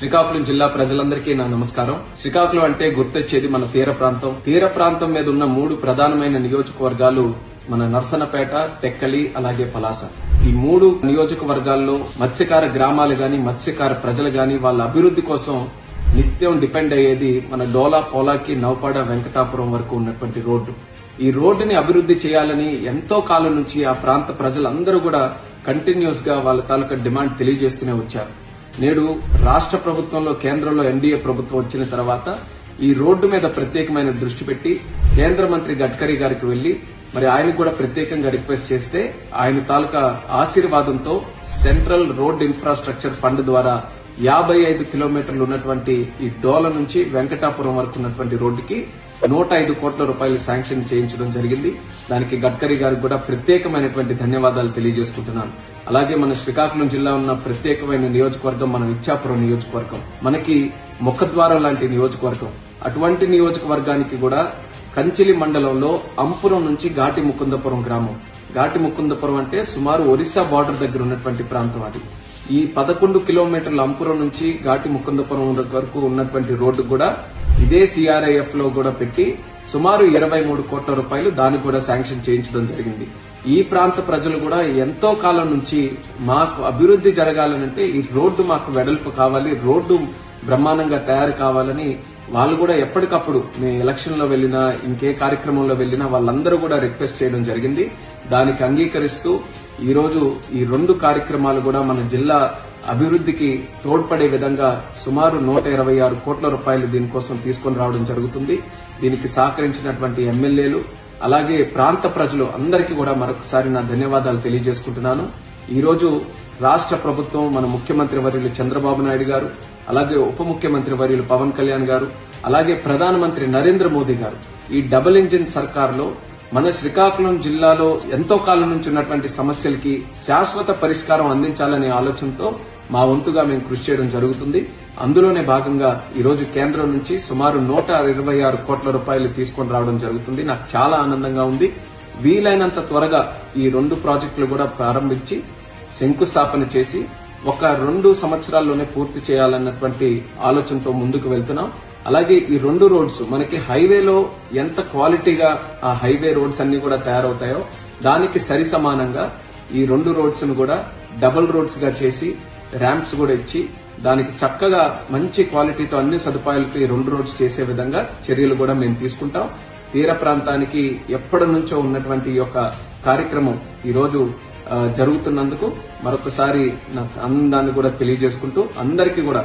శ్రీకాకుళం జిల్లా ప్రజలందరికీ నా నమస్కారం. శ్రీకాకుళం అంటే గుర్తొచ్చేది మన తీర ప్రాంతం మీద ఉన్న 3 ప్రధానమైన నియోజకవర్గాలు మన నర్సన్నపేట, టెక్కలి, అలాగే పలాస. ఈ 3 నియోజకవర్గాల్లో మత్స్యకార గ్రామాలు గాని, మత్స్యకార ప్రజలు గాని వాళ్ళ అభివృద్ధి కోసం నిత్యం డిపెండ్ అయ్యేది మన డోలా, పోలాకి, నౌపాడ, వెంకటాపురం వరకు ఉన్నటువంటి రోడ్డు. ఈ రోడ్డుని అభివృద్ధి చేయాలని ఎంతో కాలం నుంచి ఆ ప్రాంత ప్రజలందరూ కూడా కంటిన్యూస్ గా వాళ్ళ తాలూకా డిమాండ్ తెలియజేస్తూనే వచ్చారు. నేడు రాష్ట్ర ప్రభుత్వంలో, కేంద్రంలో ఎన్డీఏ ప్రభుత్వం వచ్చిన తర్వాత ఈ రోడ్డు మీద ప్రత్యేకమైన దృష్టి పెట్టి కేంద్ర మంత్రి గడ్కరీ గారికి వెళ్లి మరి ఆయనకు కూడా ప్రత్యేకంగా రిక్వెస్ట్ చేస్తే ఆయన తాలూకా ఆశీర్వాదంతో సెంట్రల్ రోడ్ ఇన్ఫ్రాస్ట్రక్చర్ ఫండ్ ద్వారా 55 కిలోమీటర్లు ఉన్నటువంటి ఈ డోల నుంచి వెంకటాపురం వరకు ఉన్నటువంటి రోడ్డుకి 105 కోట్ల రూపాయలు శాంక్షన్ చేయించడం జరిగింది. దానికి గడ్కరీ గారికి కూడా ప్రత్యేకమైనటువంటి ధన్యవాదాలు తెలియజేసుకుంటున్నాను. అలాగే మన శ్రీకాకుళం జిల్లా ఉన్న ప్రత్యేకమైన నియోజకవర్గం మన ఇచ్చాపురం నియోజకవర్గం, మనకి ముఖద్వారం లాంటి నియోజకవర్గం. అటువంటి నియోజకవర్గానికి కూడా కంచిలి మండలంలో అంపురం నుంచి ఘాటి ముకుందపురం గ్రామం. ఘాటి ముకుందపురం అంటే సుమారు ఒరిస్సా బార్డర్ దగ్గర ఉన్నటువంటి ప్రాంతం. అది ఈ 11 కిలోమీటర్ల అంపురం నుంచి ఘాటి ముకుందపురం వరకు ఉన్నటువంటి రోడ్డు కూడా ఇదే సిఆర్ఐఎఫ్ లో కూడా పెట్టి సుమారు 23 కోట్ల రూపాయలు దానికి కూడా శాంక్షన్ చేయించడం జరిగింది. ఈ ప్రాంత ప్రజలు కూడా ఎంతో కాలం నుంచి మాకు అభివృద్ధి జరగాలనంటే ఈ రోడ్డు మాకు వెడల్పు కావాలి, రోడ్డు బ్రహ్మాండంగా తయారు కావాలని వాళ్ళు కూడా ఎప్పటికప్పుడు మేము ఎలక్షన్ లో వెళ్లినా, ఇంకే కార్యక్రమంలో వెళ్లినా వాళ్ళందరూ కూడా రిక్వెస్ట్ చేయడం జరిగింది. దానికి అంగీకరిస్తూ ఈ రోజు ఈ 2 కార్యక్రమాలు కూడా మన జిల్లా అభివృద్ధికి తోడ్పడే విధంగా సుమారు 126 కోట్ల రూపాయలు దీనికోసం తీసుకొని రావడం జరుగుతుంది. దీనికి సహకరించినటువంటి ఎమ్మెల్యేలు, అలాగే ప్రాంత ప్రజలు అందరికీ కూడా మరొకసారి నా ధన్యవాదాలు తెలియజేసుకుంటున్నాను. ఈ రోజు రాష్ట్ర ప్రభుత్వం, మన ముఖ్యమంత్రి వర్యులు చంద్రబాబు నాయుడు గారు, అలాగే ఉప ముఖ్యమంత్రి వర్యులు పవన్ కళ్యాణ్ గారు, అలాగే ప్రధానమంత్రి నరేంద్ర మోదీ గారు ఈ డబుల్ ఇంజిన్ సర్కార్లో మన శ్రీకాకుళం జిల్లాలో ఎంతో కాలం నుంచి ఉన్నటువంటి సమస్యలకి శాశ్వత పరిష్కారం అందించాలనే ఆలోచనతో మా వంతుగా మేము కృషి చేయడం జరుగుతుంది. అందులోనే భాగంగా ఈ రోజు కేంద్రం నుంచి సుమారు 126 కోట్ల రూపాయలు తీసుకొని రావడం జరుగుతుంది. నాకు చాలా ఆనందంగా ఉంది. వీలైనంత త్వరగా ఈ 2 ప్రాజెక్టులు కూడా ప్రారంభించి శంకుస్థాపన చేసి ఒక 2 సంవత్సరాల్లోనే పూర్తి చేయాలన్నటువంటి ఆలోచనతో ముందుకు వెళ్తున్నాం. అలాగే ఈ 2 రోడ్స్ మనకి హైవేలో ఎంత క్వాలిటీగా ఆ హైవే రోడ్స్ అన్ని కూడా తయారవుతాయో దానికి సరి సమానంగా ఈ 2 రోడ్స్ ను కూడా డబుల్ రోడ్స్ గా చేసి ర్యాంప్స్ కూడా ఇచ్చి దానికి చక్కగా మంచి క్వాలిటీతో అన్ని సదుపాయాలతో ఈ 2 రోడ్స్ చేసే విధంగా చర్యలు కూడా మేము తీసుకుంటాం. తీర ప్రాంతానికి ఎప్పటి నుంచో ఉన్నటువంటి ఈ యొక్క కార్యక్రమం ఈ రోజు జరుగుతున్నందుకు మరొకసారి నాకు ఆనందాన్ని కూడా తెలియజేసుకుంటూ అందరికీ కూడా